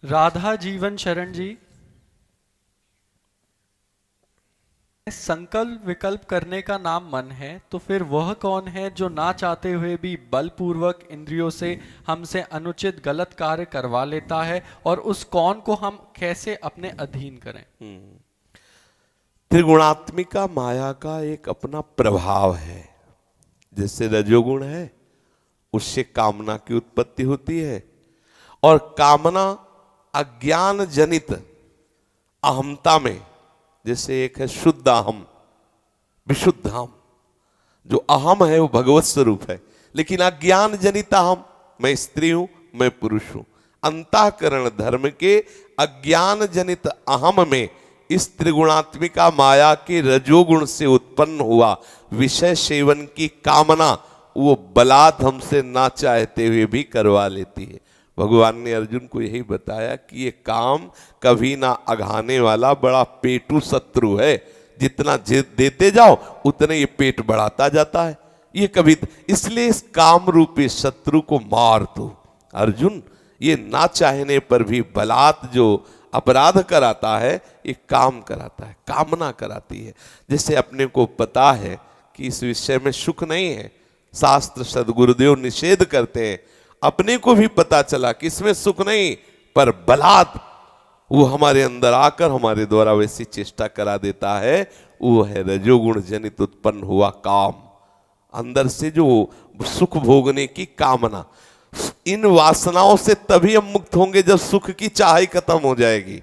राधा जीवन शरण जी, संकल्प विकल्प करने का नाम मन है, तो फिर वह कौन है जो ना चाहते हुए भी बलपूर्वक इंद्रियों से हमसे अनुचित गलत कार्य करवा लेता है, और उस कौन को हम कैसे अपने अधीन करें? त्रिगुणात्मिका माया का एक अपना प्रभाव है। जैसे रजोगुण है, उससे कामना की उत्पत्ति होती है, और कामना अज्ञान जनित अहमता में, जैसे एक है शुद्ध अहम, विशुद्ध अहम। जो अहम है वो भगवत स्वरूप है, लेकिन अज्ञान जनित अहम, मैं स्त्री हूं, मैं पुरुष हूं, अंतःकरण धर्म के अज्ञान जनित अहम में इस त्रिगुणात्मिका माया के रजोगुण से उत्पन्न हुआ विषय सेवन की कामना, वो बलात् हमसे ना चाहते हुए भी करवा लेती है। भगवान ने अर्जुन को यही बताया कि ये काम कभी ना अघाने वाला बड़ा पेटू शत्रु है। जितना देते जाओ उतने ये पेट बढ़ाता जाता है। ये कभी, इसलिए इस काम रूपी शत्रु को मार दो। अर्जुन, ये ना चाहने पर भी बलात् जो अपराध कराता है, ये काम कराता है, कामना कराती है। जैसे अपने को पता है कि इस विषय में सुख नहीं है, शास्त्र सदगुरुदेव निषेध करते हैं, अपने को भी पता चला कि इसमें सुख नहीं, पर बलात् वो हमारे अंदर आकर हमारे द्वारा वैसी चेष्टा करा देता है। वो है रजोगुण जनित उत्पन्न हुआ काम, अंदर से जो सुख भोगने की कामना। इन वासनाओं से तभी हम मुक्त होंगे जब सुख की चाह ही खत्म हो जाएगी।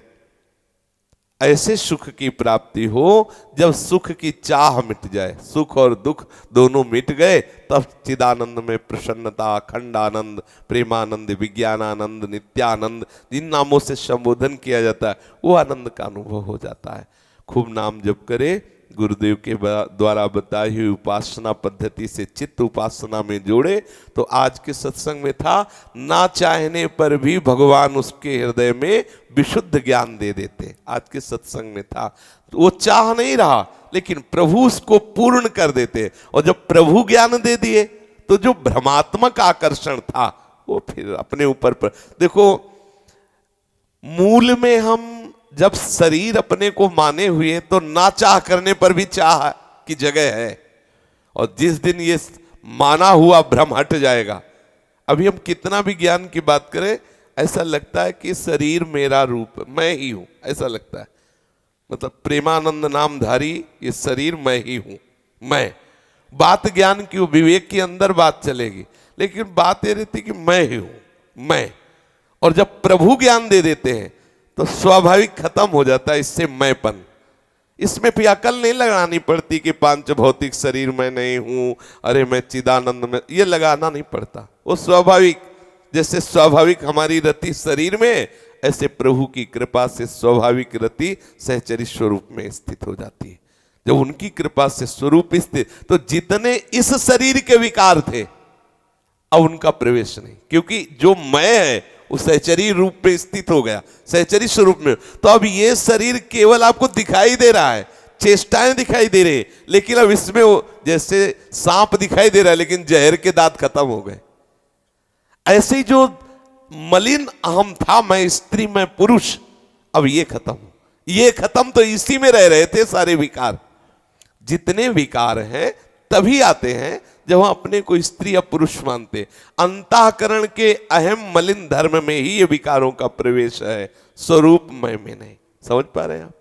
ऐसे सुख की प्राप्ति हो जब सुख की चाह मिट जाए, सुख और दुख दोनों मिट गए, तब चिदानंद में प्रसन्नता, अखंडानंद, प्रेमानंद, विज्ञानानंद, नित्यानंद, जिन नामों से संबोधन किया जाता है, वो आनंद का अनुभव हो जाता है। खूब नाम जप करे, गुरुदेव के द्वारा बताई हुई उपासना पद्धति से चित्त उपासना में जोड़े। तो आज के सत्संग में था, ना चाहने पर भी भगवान उसके हृदय में विशुद्ध ज्ञान दे देते। आज के सत्संग में था, तो वो चाह नहीं रहा, लेकिन प्रभु उसको पूर्ण कर देते। और जब प्रभु ज्ञान दे दिए तो जो भ्रमात्मक आकर्षण था वो फिर अपने ऊपर देखो, मूल में हम जब शरीर अपने को माने हुए तो ना चाह करने पर भी चाह की जगह है, और जिस दिन ये माना हुआ भ्रम हट जाएगा, अभी हम कितना भी ज्ञान की बात करें, ऐसा लगता है कि शरीर मेरा रूप, मैं ही हूं, ऐसा लगता है। मतलब प्रेमानंद नामधारी ये शरीर मैं ही हूं। मैं बात ज्ञान की, विवेक के अंदर बात चलेगी, लेकिन बात ये रहती कि मैं ही हूं, मैं। और जब प्रभु ज्ञान दे देते हैं तो स्वाभाविक खत्म हो जाता है इससे मैंपन। इसमें भी अकल नहीं लगानी पड़ती कि पांच भौतिक शरीर मैं नहीं हूं, अरे मैं चिदानंद में, ये लगाना नहीं पड़ता। वो स्वाभाविक, जैसे स्वाभाविक हमारी रति शरीर में, ऐसे प्रभु की कृपा से स्वाभाविक रति सहचरी स्वरूप में स्थित हो जाती है। जब उनकी कृपा से स्वरूप स्थित, तो जितने इस शरीर के विकार थे अब उनका प्रवेश नहीं, क्योंकि जो मैं है वो सहचरी रूप में स्थित हो गया, सहचरी स्वरूप में। तो अब ये शरीर केवल आपको दिखाई दे रहा है, चेष्टाएं दिखाई दे रही, लेकिन अब इसमें जैसे सांप दिखाई दे रहा है लेकिन जहर के दांत खत्म हो गए। ऐसे ही जो मलिन अहम था, मैं स्त्री मैं पुरुष, अब ये खत्म, ये खत्म। तो इसी में रह रहे थे सारे विकार। जितने विकार हैं तभी आते हैं जब हम अपने को स्त्री या पुरुष मानते। अंतःकरण के अहम मलिन धर्म में ही ये विकारों का प्रवेश है, स्वरूप मैं में नहीं। समझ पा रहे हैं आप?